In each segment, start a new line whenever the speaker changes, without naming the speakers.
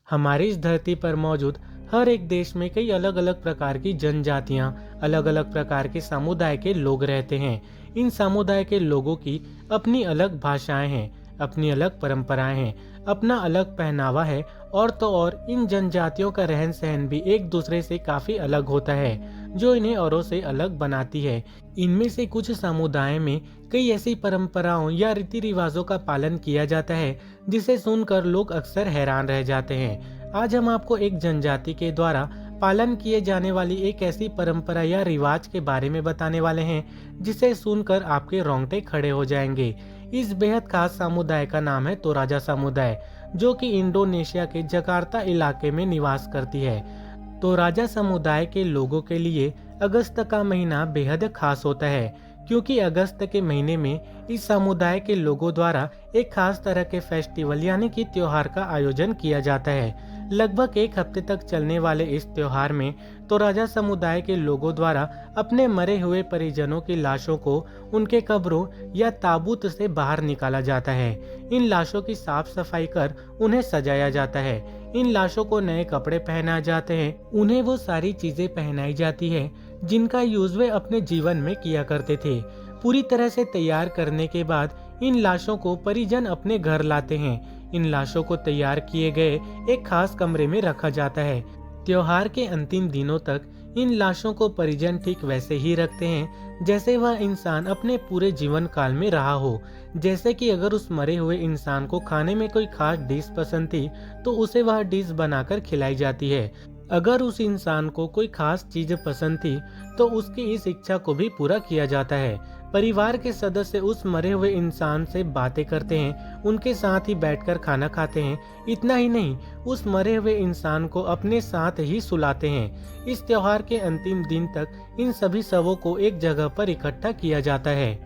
हमारी इस धरती पर मौजूद हर एक देश में कई अलग अलग प्रकार की जनजातियां, अलग अलग प्रकार के समुदाय के लोग रहते हैं। इन समुदाय के लोगों की अपनी अलग भाषाएं हैं, अपनी अलग परंपराएं हैं, अपना अलग पहनावा है। और तो और इन जनजातियों का रहन सहन भी एक दूसरे से काफी अलग होता है, जो इन्हें औरों से अलग बनाती है। इनमें से कुछ समुदाय में कई ऐसी परंपराओं या रीति रिवाजों का पालन किया जाता है जिसे सुनकर लोग अक्सर हैरान रह जाते हैं। आज हम आपको एक जनजाति के द्वारा पालन किए जाने वाली एक ऐसी परंपरा या रिवाज के बारे में बताने वाले हैं जिसे सुनकर आपके रोंगटे खड़े हो जाएंगे। इस बेहद खास समुदाय का नाम है तोराजा समुदाय, जो कि इंडोनेशिया के जकार्ता इलाके में निवास करती है। तोराजा समुदाय के लोगों के लिए अगस्त का महीना बेहद खास होता है, क्योंकि अगस्त के महीने में इस समुदाय के लोगों द्वारा एक खास तरह के फेस्टिवल यानी कि त्योहार का आयोजन किया जाता है। लगभग एक हफ्ते तक चलने वाले इस त्योहार में तोराजा समुदाय के लोगों द्वारा अपने मरे हुए परिजनों की लाशों को उनके कब्रों या ताबूत से बाहर निकाला जाता है। इन लाशों की साफ सफाई कर उन्हें सजाया जाता है। इन लाशों को नए कपड़े पहनाए जाते हैं। उन्हें वो सारी चीजें पहनाई जाती है जिनका यूज वे अपने जीवन में किया करते थे। पूरी तरह से तैयार करने के बाद इन लाशों को परिजन अपने घर लाते हैं। इन लाशों को तैयार किए गए एक खास कमरे में रखा जाता है। त्योहार के अंतिम दिनों तक इन लाशों को परिजन ठीक वैसे ही रखते हैं जैसे वह इंसान अपने पूरे जीवन काल में रहा हो। जैसे कि अगर उस मरे हुए इंसान को खाने में कोई खास डिश पसंद थी तो उसे वह डिश बनाकर खिलाई जाती है। अगर उस इंसान को कोई खास चीज पसंद थी तो उसकी इस इच्छा को भी पूरा किया जाता है। परिवार के सदस्य उस मरे हुए इंसान से बातें करते हैं, उनके साथ ही बैठकर खाना खाते हैं। इतना ही नहीं, उस मरे हुए इंसान को अपने साथ ही सुलाते हैं। इस त्योहार के अंतिम दिन तक इन सभी शवों को एक जगह पर इकट्ठा किया जाता है।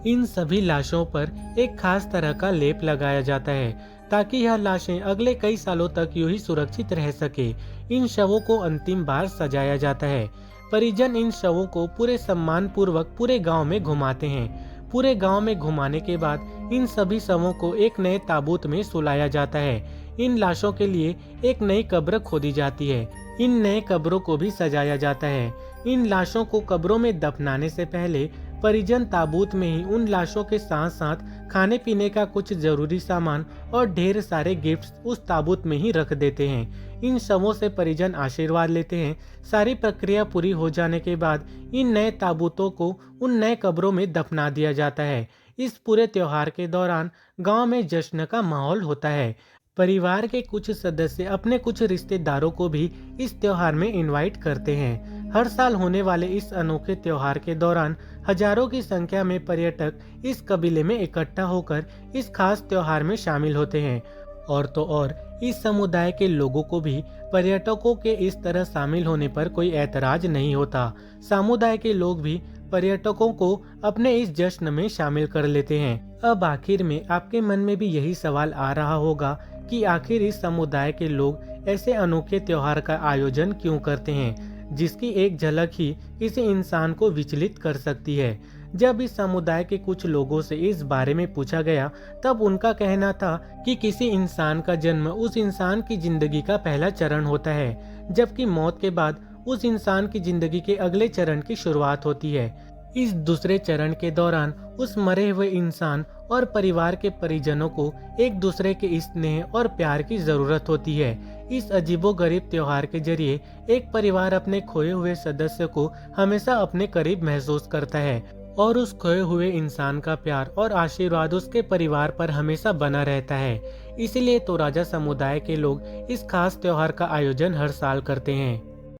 इन सभी लाशों पर एक खास तरह का लेप लगाया जाता है ताकि यह लाशें अगले कई सालों तक यूं ही सुरक्षित रह सके। इन शवों को अंतिम बार सजाया जाता है। परिजन इन शवों को पूरे सम्मान पूर्वक पूरे गांव में घुमाते हैं। पूरे गांव में घुमाने के बाद इन सभी शवों को एक नए ताबूत में सुलाया जाता है। इन लाशों के लिए एक नई कब्र खोदी जाती है। इन नए कब्रों को भी सजाया जाता है। इन लाशों को कब्रों में दफनाने से पहले परिजन ताबूत में ही उन लाशों के साथ साथ खाने पीने का कुछ जरूरी सामान और ढेर सारे गिफ्ट्स उस ताबूत में ही रख देते हैं। इन शवों से परिजन आशीर्वाद लेते हैं। सारी प्रक्रिया पूरी हो जाने के बाद इन नए ताबूतों को उन नए कब्रों में दफना दिया जाता है। इस पूरे त्योहार के दौरान गांव में जश्न का माहौल होता है। परिवार के कुछ सदस्य अपने कुछ रिश्तेदारों को भी इस त्योहार में इनवाइट करते हैं। हर साल होने वाले इस अनोखे त्योहार के दौरान हजारों की संख्या में पर्यटक इस कबीले में इकट्ठा होकर इस खास त्योहार में शामिल होते हैं। और तो और इस समुदाय के लोगों को भी पर्यटकों के इस तरह शामिल होने पर कोई ऐतराज नहीं होता। समुदाय के लोग भी पर्यटकों को अपने इस जश्न में शामिल कर लेते हैं। अब आखिर में आपके मन में भी यही सवाल आ रहा होगा कि आखिर इस समुदाय के लोग ऐसे अनोखे त्योहार का आयोजन क्यों करते हैं, जिसकी एक झलक ही किसी इंसान को विचलित कर सकती है। जब इस समुदाय के कुछ लोगों से इस बारे में पूछा गया तब उनका कहना था कि किसी इंसान का जन्म उस इंसान की जिंदगी का पहला चरण होता है, जबकि मौत के बाद उस इंसान की जिंदगी के अगले चरण की शुरुआत होती है। इस दूसरे चरण के दौरान उस मरे हुए इंसान और परिवार के परिजनों को एक दूसरे के स्नेह और प्यार की जरूरत होती है। इस अजीबोगरीब त्योहार के जरिए एक परिवार अपने खोए हुए सदस्य को हमेशा अपने करीब महसूस करता है और उस खोए हुए इंसान का प्यार और आशीर्वाद उसके परिवार पर हमेशा बना रहता है। इसीलिए तोराजा समुदाय के लोग इस खास त्योहार का आयोजन हर साल करते हैं।